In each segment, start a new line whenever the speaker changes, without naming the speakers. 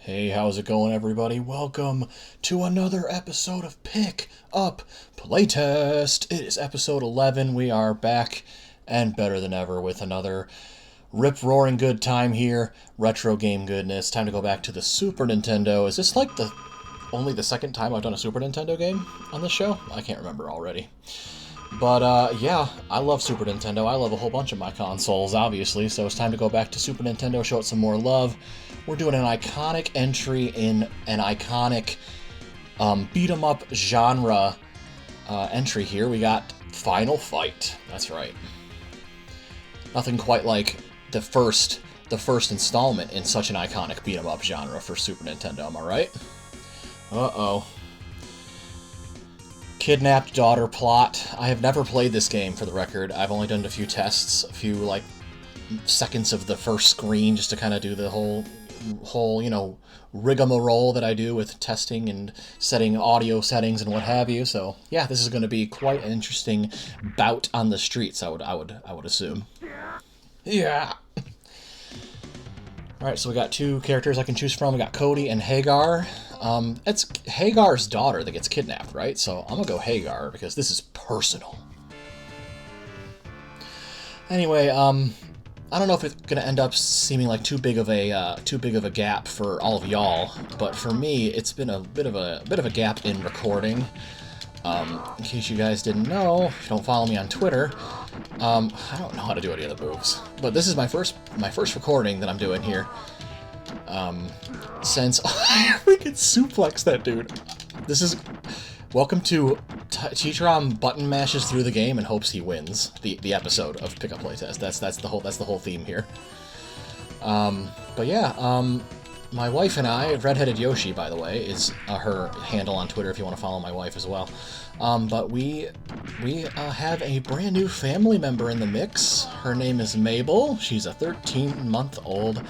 Hey, how's it going, everybody? Welcome to another episode of Pickup Playtest. It is episode 11. We are back and better than ever with another rip-roaring good time here. Retro game goodness. Time to go back to the Super Nintendo. Is this like only the second time I've done a Super Nintendo game on this show? I can't remember already. But, yeah, I love Super Nintendo. I love a whole bunch of my consoles, obviously, so it's time to go back to Super Nintendo, show it some more love. We're doing an iconic entry in an iconic beat-em-up genre entry here. We got Final Fight. That's right. Nothing quite like the first installment in such an iconic beat-em-up genre for Super Nintendo, am I right? Uh-oh. Kidnapped daughter plot. I have never played this game, for the record. I've only done a few tests, a few, like, seconds of the first screen just to kind of do the whole, rigmarole that I do with testing and setting audio settings and what have you. So, yeah, this is going to be quite an interesting bout on the streets, I would assume. Yeah. Alright, so we got two characters I can choose from. We got Cody and Hagar. It's Hagar's daughter that gets kidnapped, right? So I'm gonna go Hagar because this is personal. Anyway, I don't know if it's gonna end up seeming like too big of a gap for all of y'all, but for me, it's been a bit of a gap in recording. In case you guys didn't know, if you don't follow me on Twitter, I don't know how to do any of the moves, but this is my first recording that I'm doing here. Since I freaking suplex that dude. This is welcome to TTrom button mashes through the game and hopes he wins the episode of Pickup Playtest. That's the whole theme here. But yeah, my wife and I, Redheaded Yoshi, by the way, is her handle on Twitter if you want to follow my wife as well. But we have a brand new family member in the mix. Her name is Mabel. She's a 13-month-old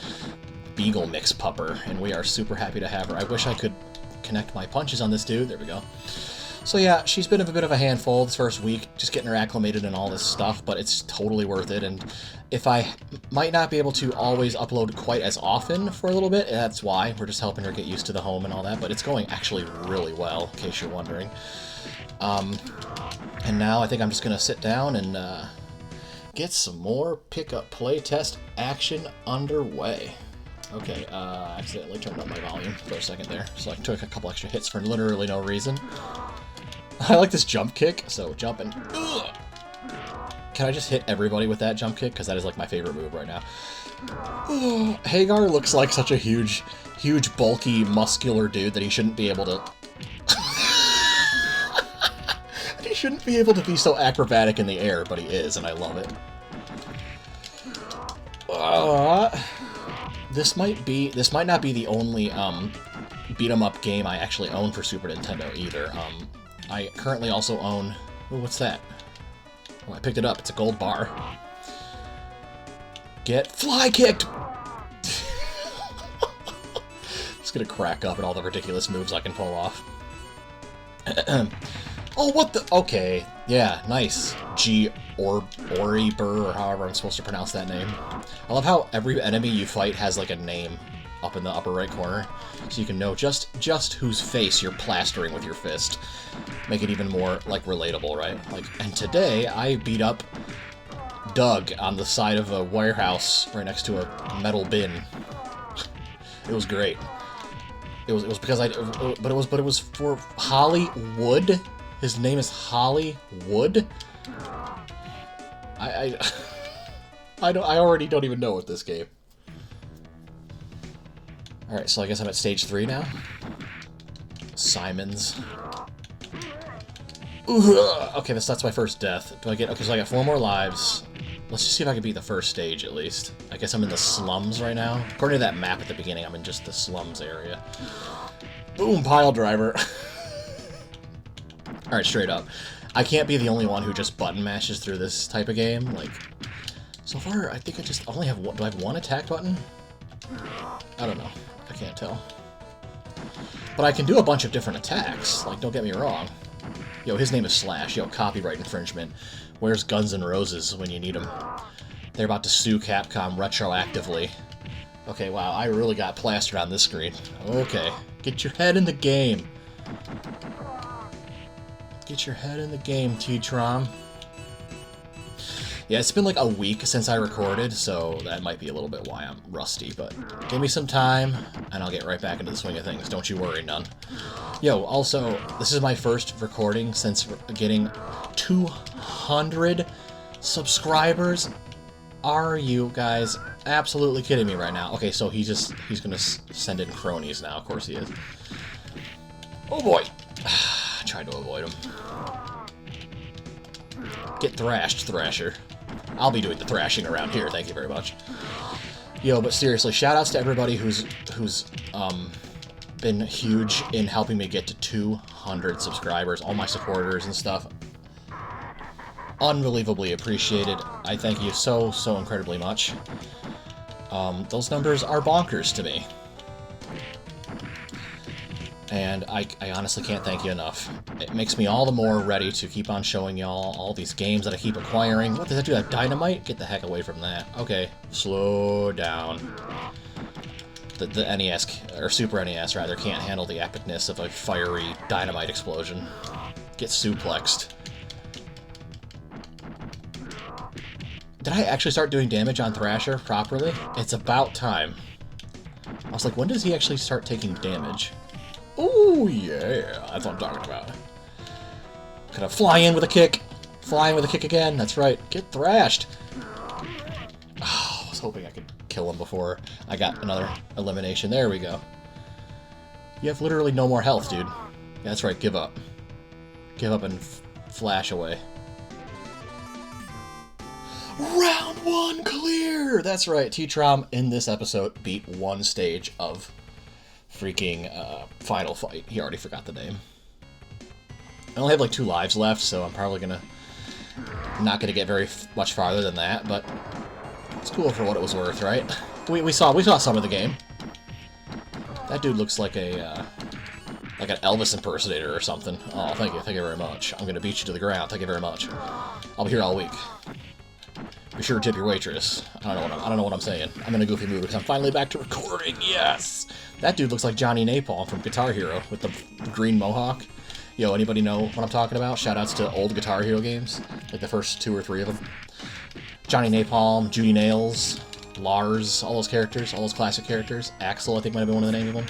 Beagle mix pupper, and we are super happy to have her. I wish I could connect my punches on this dude. There we go. So yeah, she's been a bit of a handful this first week, just getting her acclimated and all this stuff, but it's totally worth it. And if I might not be able to always upload quite as often for a little bit, that's why. We're just helping her get used to the home and all that, but it's going actually really well, in case you're wondering. And now I think I'm just going to sit down and get some more Pickup Playtest action underway. Okay, accidentally turned up my volume for a second there, so I took a couple extra hits for literally no reason. I like this jump kick, so jump and... Ugh. Can I just hit everybody with that jump kick? Because that is like my favorite move right now. Ugh. Hagar looks like such a huge, bulky, muscular dude that he shouldn't be able to... He shouldn't be able to be so acrobatic in the air, but he is, and I love it. This might not be the only beat-em-up game I actually own for Super Nintendo either. I currently also own... Ooh, what's that? Oh, I picked it up. It's a gold bar. Get fly kicked! Just gonna crack up at all the ridiculous moves I can pull off. Oh, what the... Okay. Yeah, nice. Oriber, or however I'm supposed to pronounce that name. I love how every enemy you fight has, like, a name up in the upper right corner, so you can know just whose face you're plastering with your fist. Make it even more, like, relatable, right? Like, and today, I beat up Doug on the side of a warehouse right next to a metal bin. It was great. It was because but it was for Hollywood. His name is Hollywood. I already don't even know what this game. Alright, so I guess I'm at stage 3 now. Simons. Ugh. Okay, that's my first death. Do I get... Okay, so I got 4 more lives. Let's just see if I can beat the first stage, at least. I guess I'm in the slums right now. According to that map at the beginning, I'm in just the slums area. Boom, pile driver. Alright, straight up. I can't be the only one who just button mashes through this type of game. Like, so far, I think I just only have one... Do I have one attack button? I don't know. I can't tell. But I can do a bunch of different attacks. Like, don't get me wrong. Yo, his name is Slash. Yo, copyright infringement. Where's Guns N' Roses when you need them? They're about to sue Capcom retroactively. Okay, wow, I really got plastered on this screen. Okay, get your head in the game. Get your head in the game, TTrom. Yeah, it's been like a week since I recorded, so that might be a little bit why I'm rusty, but give me some time, and I'll get right back into the swing of things. Don't you worry, none. Yo, also, this is my first recording since getting 200 subscribers. Are you guys absolutely kidding me right now? Okay, so he's gonna send in cronies now. Of course he is. Oh boy! Tried to avoid him. Get thrashed, Thrasher. I'll be doing the thrashing around here, thank you very much. Yo, but seriously, shoutouts to everybody who's been huge in helping me get to 200 subscribers, all my supporters and stuff. Unbelievably appreciated. I thank you so incredibly much. Those numbers are bonkers to me. And I honestly can't thank you enough. It makes me all the more ready to keep on showing y'all all these games that I keep acquiring. What, does that do? That dynamite? Get the heck away from that. Okay, slow down. The NES, or Super NES rather, can't handle the epicness of a fiery dynamite explosion. Get suplexed. Did I actually start doing damage on Thrasher properly? It's about time. I was like, when does he actually start taking damage? Ooh, yeah, that's what I'm talking about. Gonna fly in with a kick. Fly in with a kick again, that's right. Get thrashed. Oh, I was hoping I could kill him before I got another elimination. There we go. You have literally no more health, dude. Yeah, that's right, give up. Give up and flash away. Round 1 clear! That's right, TTrom in this episode beat one stage of freaking final fight. He already forgot the name. I only have like 2 lives left, so I'm probably not gonna get very much farther than that, but it's cool for what it was worth, right? We saw some of the game. That dude looks like a like an Elvis impersonator or something. Oh, thank you very much. I'm gonna beat you to the ground. Thank you very much. I'll be here all week. Be sure to tip your waitress. I don't know what I'm saying. I'm in a goofy mood because I'm finally back to recording. Yes! That dude looks like Johnny Napalm from Guitar Hero with the green mohawk. Yo, anybody know what I'm talking about? Shoutouts to old Guitar Hero games, like the first 2 or 3 of them. Johnny Napalm, Judy Nails, Lars, all those characters, all those classic characters. Axel, I think might have been one of the names of them.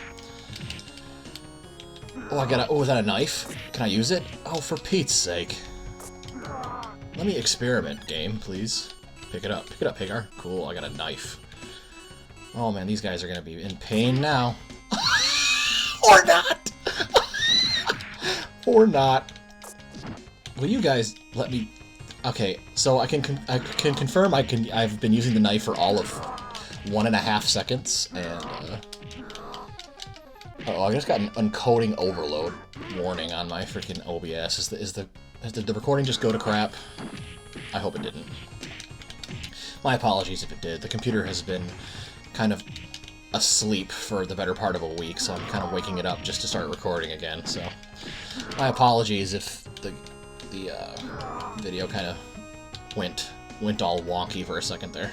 Oh, is that a knife? Can I use it? Oh, for Pete's sake. Let me experiment, game, please. Pick it up, Hagar. Cool, I got a knife. Oh man, these guys are gonna be in pain now. Or not! Or not. Will you guys let me... Okay, so I can confirm I've been using the knife for all of 1.5 seconds, and oh, I just got an encoding overload warning on my freaking OBS. Did the recording just go to crap? I hope it didn't. My apologies if it did. The computer has been kind of asleep for the better part of a week, so I'm kind of waking it up just to start recording again, so my apologies if the video kind of went all wonky for a second there.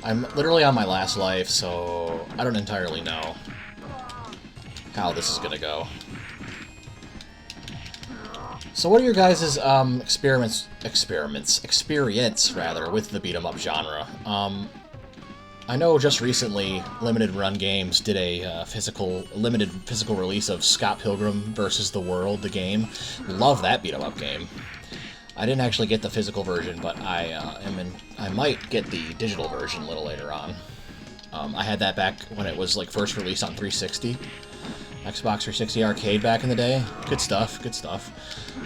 I'm literally on my last life, so I don't entirely know how this is gonna go. So what are your guys' experience with the beat-em-up genre? I know just recently Limited Run Games did a limited physical release of Scott Pilgrim vs. the World, the game. Love that beat-em-up game. I didn't actually get the physical version, but I might get the digital version a little later on. I had that back when it was like first released on 360. Xbox 360 arcade back in the day. Good stuff, good stuff.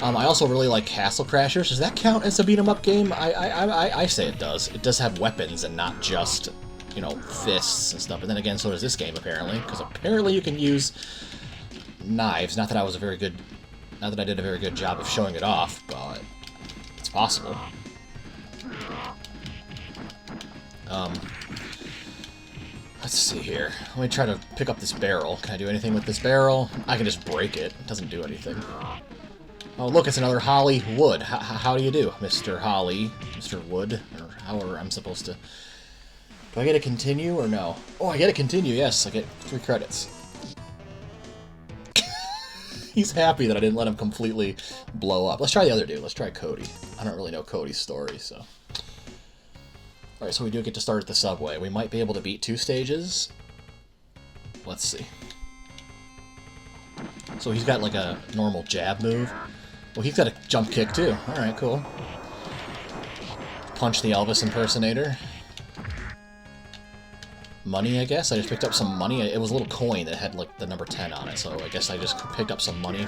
I also really like Castle Crashers. Does that count as a beat-em-up game? I say it does. It does have weapons and not just, you know, fists and stuff. And then again, so does this game, apparently. Because apparently you can use knives. Not that I did a very good job of showing it off, but it's possible. Let's see here. Let me try to pick up this barrel. Can I do anything with this barrel? I can just break it. It doesn't do anything. Oh, look, it's another Holly Wood. How do you do, Mr. Holly? Mr. Wood? Or however I'm supposed to... Do I get to continue or no? Oh, I get to continue, yes. I get 3 credits. He's happy that I didn't let him completely blow up. Let's try the other dude. Let's try Cody. I don't really know Cody's story, so... Alright, so we do get to start at the subway. We might be able to beat 2 stages. Let's see. So he's got like a normal jab move. Well, he's got a jump kick too. Alright, cool. Punch the Elvis impersonator. Money, I guess? I just picked up some money. It was a little coin that had like the number 10 on it, so I guess I just picked up some money.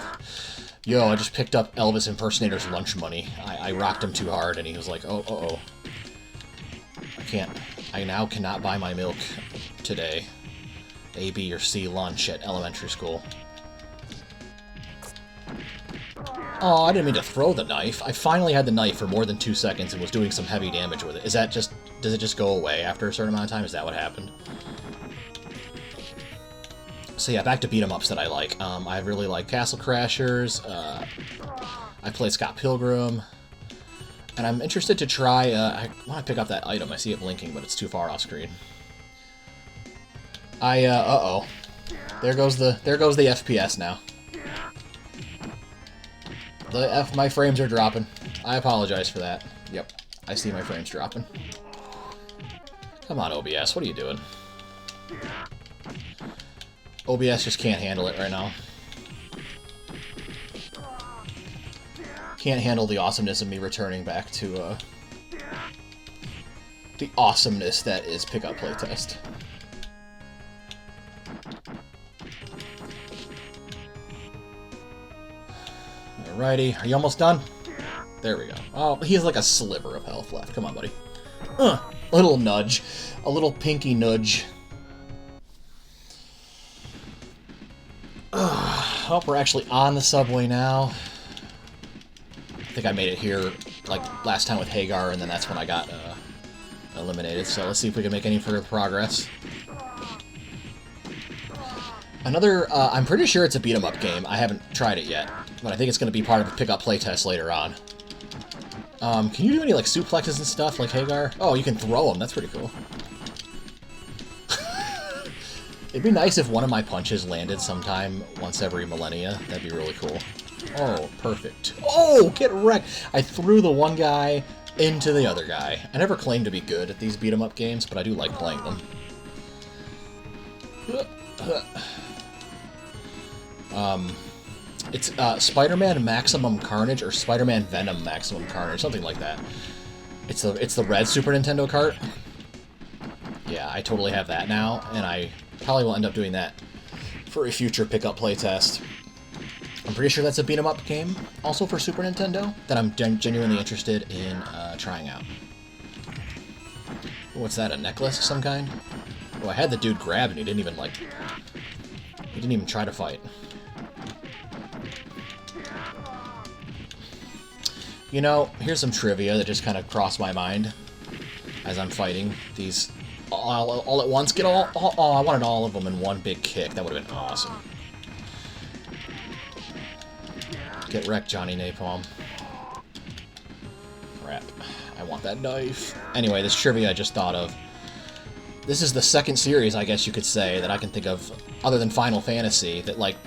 Yo, I just picked up Elvis impersonator's lunch money. I rocked him too hard and he was like, oh. I now cannot buy my milk today. A, B, or C lunch at elementary school. Oh, I didn't mean to throw the knife. I finally had the knife for more than 2 seconds and was doing some heavy damage with it. Is that just... Does it just go away after a certain amount of time? Is that what happened? So yeah, back to beat-em-ups that I like. I really like Castle Crashers. I played Scott Pilgrim. And I'm interested to try... I want to pick up that item. I see it blinking, but it's too far off screen. Uh-oh. There goes the FPS now. My frames are dropping. I apologize for that. Yep, I see my frames dropping. Come on, OBS, what are you doing? OBS just can't handle it right now. Can't handle the awesomeness of me returning back to, the awesomeness that is Pickup Playtest. Alrighty, are you almost done? There we go. Oh, he has like a sliver of health left. Come on, buddy. A little nudge. A little pinky nudge. Oh, we're actually on the subway now. I think I made it here, like, last time with Hagar, and then that's when I got eliminated. So let's see if we can make any further progress. Another, I'm pretty sure it's a beat-em-up game. I haven't tried it yet, but I think it's going to be part of a Pickup Playtest later on. Can you do any, like, suplexes and stuff, like Hagar? Oh, you can throw them. That's pretty cool. It'd be nice if one of my punches landed sometime once every millennia. That'd be really cool. Oh, perfect. Oh, get wrecked! I threw the one guy into the other guy. I never claimed to be good at these beat-em-up games, but I do like playing them. It's Spider-Man Maximum Carnage or Spider-Man Venom Maximum Carnage, something like that. It's the red Super Nintendo cart. Yeah, I totally have that now, and I probably will end up doing that for a future Pickup Playtest. I'm pretty sure that's a beat-em-up game, also for Super Nintendo, that I'm genuinely interested in trying out. What's that, a necklace of some kind? Oh, I had the dude grabbed and he didn't even, like... He didn't even try to fight. You know, here's some trivia that just kind of crossed my mind as I'm fighting these all at once. Oh, I wanted all of them in one big kick. That would have been awesome. Get wrecked, Johnny Napalm. Crap. I want that knife. Anyway, this trivia I just thought of. This is the second series, I guess you could say, that I can think of, other than Final Fantasy, that, like,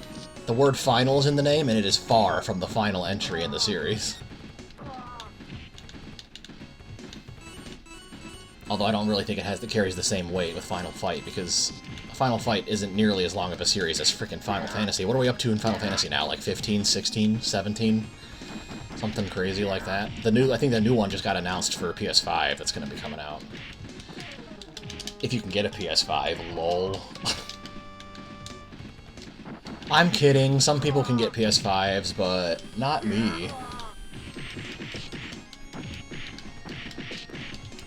the word final is in the name, and it is far from the final entry in the series. Although I don't really think it carries the same weight with Final Fight, because Final Fight isn't nearly as long of a series as frickin' Final Fantasy. What are we up to in Final Fantasy now? Like 15, 16, 17? Something crazy like that. I think the new one just got announced for PS5 that's going to be coming out. If you can get a PS5, lol. I'm kidding, some people can get PS5s, but not me.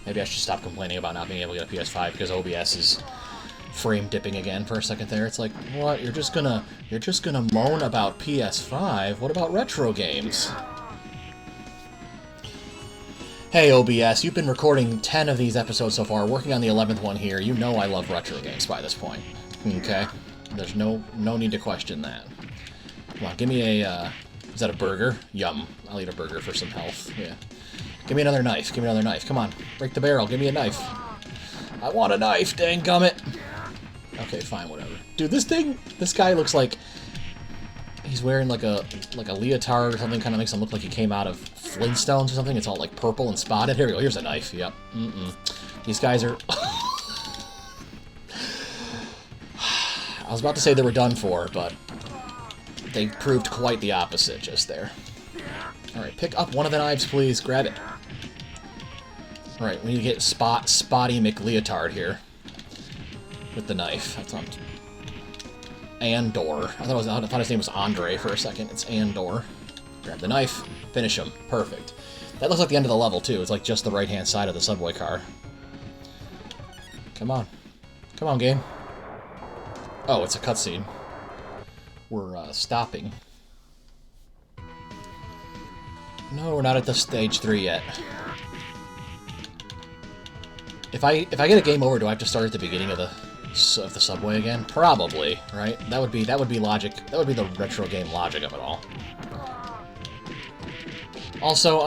Maybe I should stop complaining about not being able to get a PS5 because OBS is frame dipping again for a second there. It's like, what? You're just gonna moan about PS5? What about retro games? Hey OBS, you've been recording 10 of these episodes so far, working on the 11th one here. You know I love retro games by this point. Okay? There's no need to question that. Come on, give me a Is that a burger? Yum. I'll eat a burger for some health. Yeah. Give me another knife. Give me another knife. Come on. Break the barrel. Give me a knife. I want a knife, dang gummit. Okay, fine, whatever. Dude, this guy looks like he's wearing like a leotard or something. Kind of makes him look like he came out of Flintstones or something. It's all like purple and spotted. Here we go. Here's a knife. Yep. These guys are... I was about to say they were done for, but they proved quite the opposite just there. Alright, pick up one of the knives, please. Grab it. Alright, we need to get Spotty McLeotard here. With the knife. That's on... Andor. I thought his name was Andre for a second. It's Andor. Grab the knife. Finish him. Perfect. That looks like the end of the level, too. It's like just the right-hand side of the subway car. Come on. Come on, game. Oh, it's a cutscene. We're, stopping. No, we're not at the stage 3 yet. If I get a game over, do I have to start at the beginning of the subway again? Probably, right? That would be logic. That would be the retro game logic of it all. Also,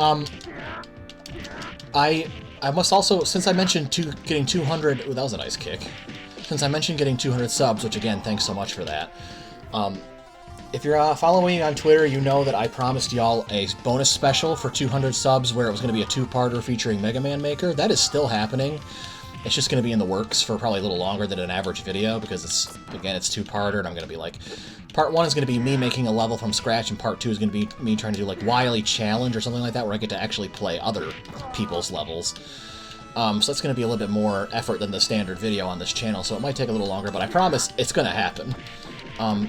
I must also, since I mentioned getting 200... Ooh, that was a nice kick. Since I mentioned getting 200 subs, which again, thanks so much for that. If you're following me on Twitter, you know that I promised y'all a bonus special for 200 subs where it was going to be a two-parter featuring Mega Man Maker. That is still happening. It's just going to be in the works for probably a little longer than an average video because it's two-parter, and I'm going to be like... Part 1 is going to be me making a level from scratch, and Part 2 is going to be me trying to do like Wily Challenge or something like that, where I get to actually play other people's levels. So that's going to be a little bit more effort than the standard video on this channel, so it might take a little longer, but I promise it's going to happen. I'm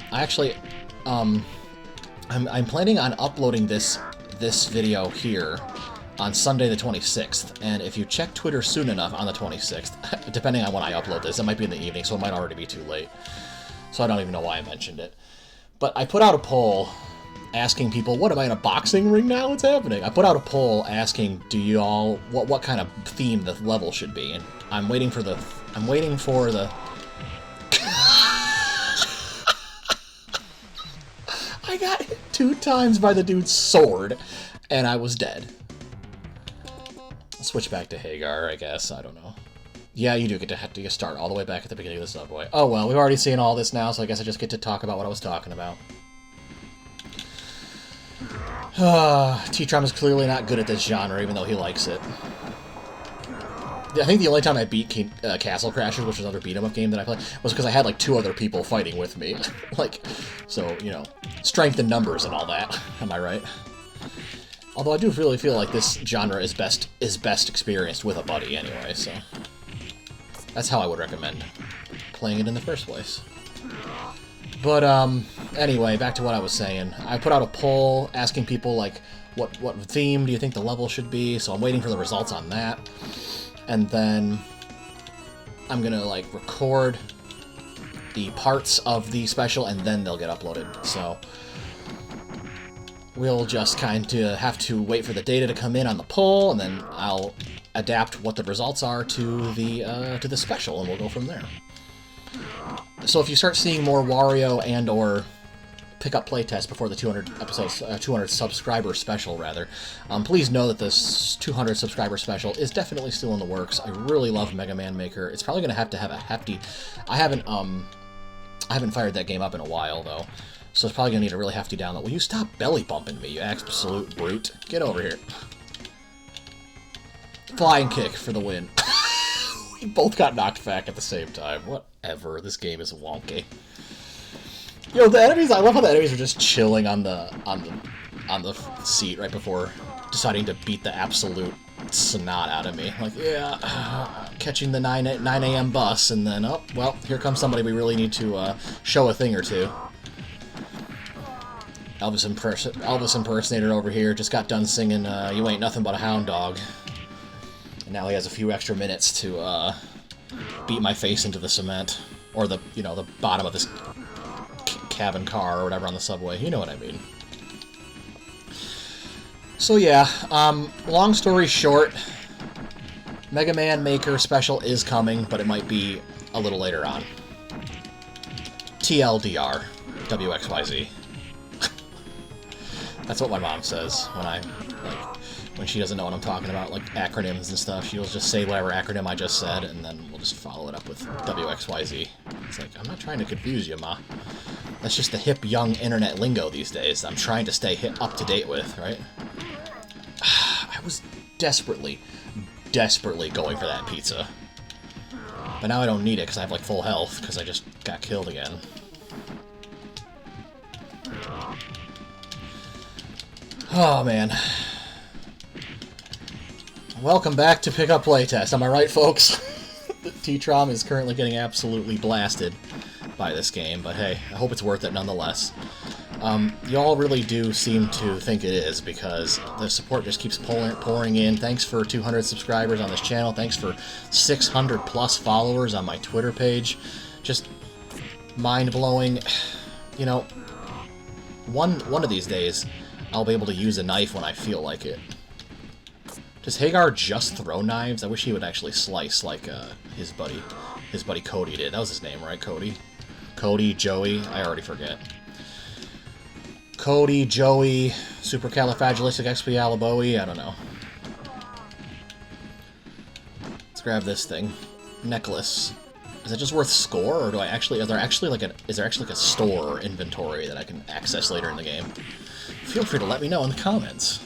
planning on uploading this video here on Sunday the 26th, and if you check Twitter soon enough on the 26th, depending on when I upload this, it might be in the evening, so it might already be too late. So I don't even know why I mentioned it. But I put out a poll asking people, what, am I in a boxing ring now? What's happening? I put out a poll asking, do you all, what kind of theme the level should be, and I'm waiting for the I got hit 2 times by the dude's sword, and I was dead. I'll switch back to Hagar, I guess. I don't know. Yeah, you do have to start all the way back at the beginning of the subway. Oh well, we've already seen all this now, so I guess I just get to talk about what I was talking about. TTrom is clearly not good at this genre, even though he likes it. I think the only time I beat Castle Crashers, which was another beat-em-up game that I played, was because I had like 2 other people fighting with me. Like, so, you know, strength in numbers and all that. Am I right? Although I do really feel like this genre is best experienced with a buddy anyway, so... That's how I would recommend playing it in the first place. But, anyway, back to what I was saying. I put out a poll asking people, like, what theme do you think the level should be, so I'm waiting for the results on that. And then I'm gonna, like, record the parts of the special, and then they'll get uploaded. So we'll just kind of have to wait for the data to come in on the poll, and then I'll adapt what the results are to the special, and we'll go from there. So if you start seeing more Wario and/or Pickup Playtest before the 200 subscriber special, rather, please know that this 200 subscriber special is definitely still in the works. I really love Mega Man Maker. It's probably going to have a hefty... I haven't fired that game up in a while, though, so it's probably going to need a really hefty download. Will you stop belly bumping me, you absolute brute? Get over here. Flying kick for the win. We both got knocked back at the same time. Whatever. This game is wonky. Yo, the enemies, I love how the enemies are just chilling on the seat right before deciding to beat the absolute snot out of me. Like, yeah, catching the 9 a.m. bus, and then, oh, well, here comes somebody we really need to show a thing or two. Elvis impersonator over here just got done singing You Ain't Nothing But a Hound Dog. And now he has a few extra minutes to beat my face into the cement. Or the bottom of this cabin car or whatever on the subway. You know what I mean. So yeah, long story short, Mega Man Maker special is coming, but it might be a little later on. TLDR. WXYZ. That's what my mom says when she doesn't know what I'm talking about, like acronyms and stuff. She'll just say whatever acronym I just said, and then we'll just follow it up with WXYZ. It's like, I'm not trying to confuse you, Ma. That's just the hip, young internet lingo these days I'm trying to stay up to date with, right? I was desperately going for that pizza. But now I don't need it because I have, like, full health, because I just got killed again. Oh, man. Welcome back to Pickup Playtest. Am I right, folks? TTrom is currently getting absolutely blasted by this game, but hey, I hope it's worth it nonetheless. Y'all really do seem to think it is, because the support just keeps pouring in. Thanks for 200 subscribers on this channel. Thanks for 600 plus followers on my Twitter page. Just mind-blowing. You know, one of these days, I'll be able to use a knife when I feel like it. Does Hagar just throw knives? I wish he would actually slice like his buddy Cody did. That was his name, right? Cody? Cody, Joey? I already forget. Cody, Joey, Supercalifragilisticexpialidocious, I don't know. Let's grab this thing. Necklace. Is it just worth score, or do I actually... is there actually like a store or inventory that I can access later in the game? Feel free to let me know in the comments.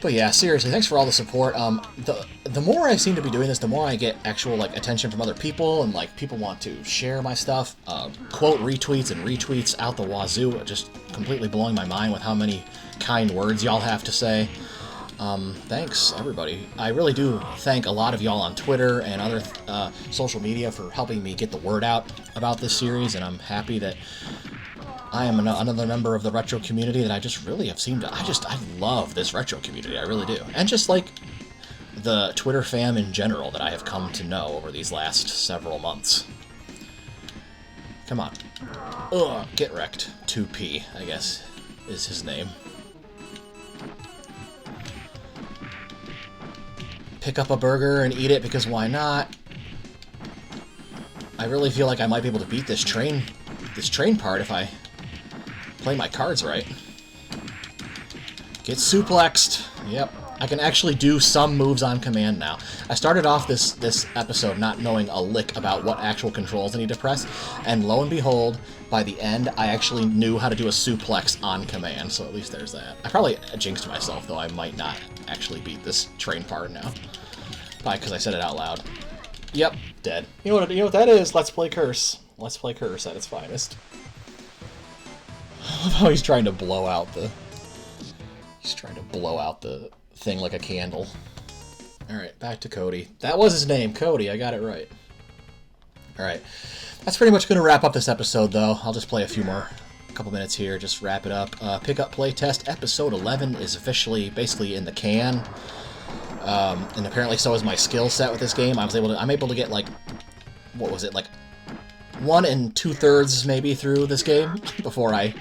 But yeah, seriously, thanks for all the support. The more I seem to be doing this, the more I get actual like attention from other people, and like people want to share my stuff. Quote retweets and retweets out the wazoo, just completely blowing my mind with how many kind words y'all have to say. Thanks, everybody. I really do thank a lot of y'all on Twitter and other social media for helping me get the word out about this series, and I'm happy that I am another member of the retro community that I just really have seemed to... I love this retro community, I really do. And just like the Twitter fam in general that I have come to know over these last several months. Come on. Ugh, get wrecked. 2P, I guess, is his name. Pick up a burger and eat it, because why not? I really feel like I might be able to beat this train part if I play my cards right. Get suplexed. Yep. I can actually do some moves on command now. I started off this episode not knowing a lick about what actual controls I need to press, and lo and behold, by the end, I actually knew how to do a suplex on command, so at least there's that. I probably jinxed myself, though I might not actually beat this train part now. Probably because I said it out loud. Yep, dead. You know what that is? Let's Play Curse. Let's Play Curse at its finest. I love how he's trying to blow out the... He's trying to blow out the thing like a candle. Alright, back to Cody. That was his name, Cody. I got it right. Alright. That's pretty much going to wrap up this episode, though. I'll just play a few more... couple minutes here, just wrap it up. Pickup Playtest Episode 11 is officially basically in the can. And apparently so is my skill set with this game. I'm able to get, like... What was it, like... 1 2/3 maybe through this game before I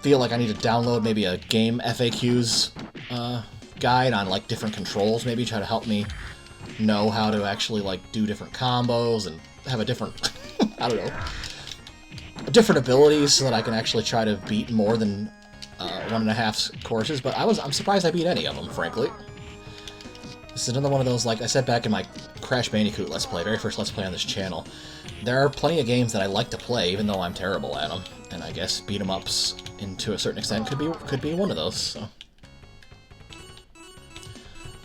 feel like I need to download maybe a game FAQs guide on like different controls, maybe try to help me know how to actually like do different combos and have a different I don't know, different abilities so that I can actually try to beat more than 1.5 courses. But I'm surprised I beat any of them, frankly. This is another one of those, like I said back in my Crash Bandicoot Let's Play, very first Let's Play on this channel. There are plenty of games that I like to play, even though I'm terrible at them. And I guess beat-em-ups, to a certain extent, could be one of those, so...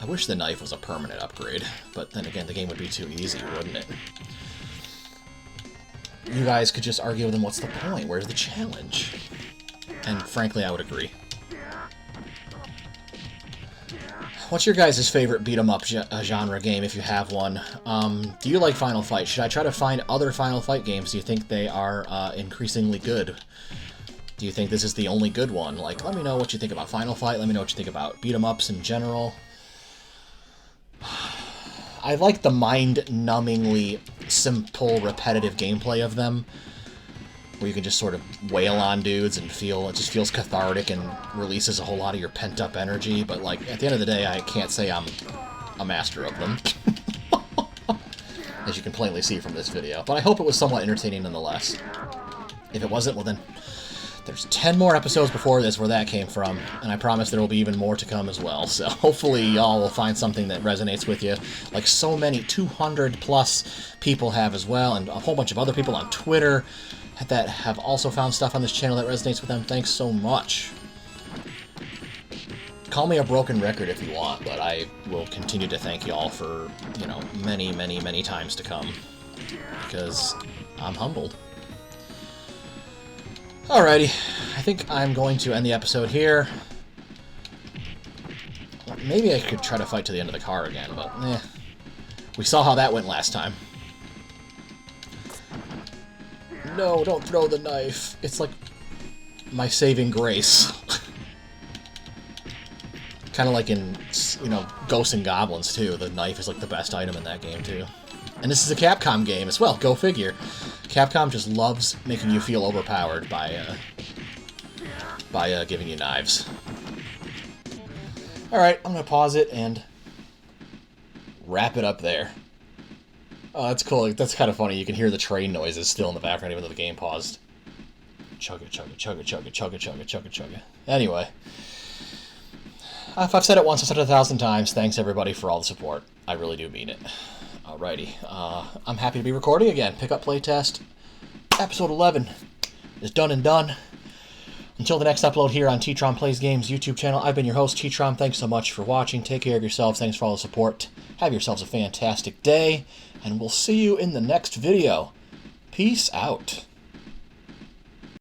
I wish the knife was a permanent upgrade, but then again, the game would be too easy, wouldn't it? You guys could just argue with them, what's the point? Where's the challenge? And frankly, I would agree. What's your guys' favorite beat-em-up genre game, if you have one? Do you like Final Fight? Should I try to find other Final Fight games? Do you think they are increasingly good? Do you think this is the only good one? Like, let me know what you think about Final Fight. Let me know what you think about beat-em-ups in general. I like the mind-numbingly simple, repetitive gameplay of them, where you can just sort of wail on dudes and it just feels cathartic and releases a whole lot of your pent-up energy, but, like, at the end of the day, I can't say I'm a master of them. As you can plainly see from this video. But I hope it was somewhat entertaining nonetheless. If it wasn't, well then There's 10 more episodes before this where that came from, and I promise there will be even more to come as well. So hopefully y'all will find something that resonates with you, like so many 200+ people have as well, and a whole bunch of other people on Twitter that have also found stuff on this channel that resonates with them. Thanks so much. Call me a broken record if you want, but I will continue to thank y'all for, you know, many, many, many times to come, because I'm humbled. Alrighty, I think I'm going to end the episode here. Maybe I could try to fight to the end of the car again, but we saw how that went last time. No, don't throw the knife. It's like my saving grace. Kind of like in, you know, Ghosts and Goblins, too. The knife is like the best item in that game, too. And this is a Capcom game as well, go figure. Capcom just loves making you feel overpowered by giving you knives. Alright, I'm going to pause it and wrap it up there. Oh, that's cool. That's kind of funny. You can hear the train noises still in the background even though the game paused. Chugga, chugga, chugga, chugga, chugga, chugga, chugga, chugga. Anyway. If I've said it once, I've said it 1,000 times. Thanks, everybody, for all the support. I really do mean it. Alrighty. I'm happy to be recording again. Pickup Playtest, episode 11 is done and done. Until the next upload here on TTromPlaysGames YouTube channel, I've been your host, TTrom. Thanks so much for watching. Take care of yourselves. Thanks for all the support. Have yourselves a fantastic day, and we'll see you in the next video. Peace out.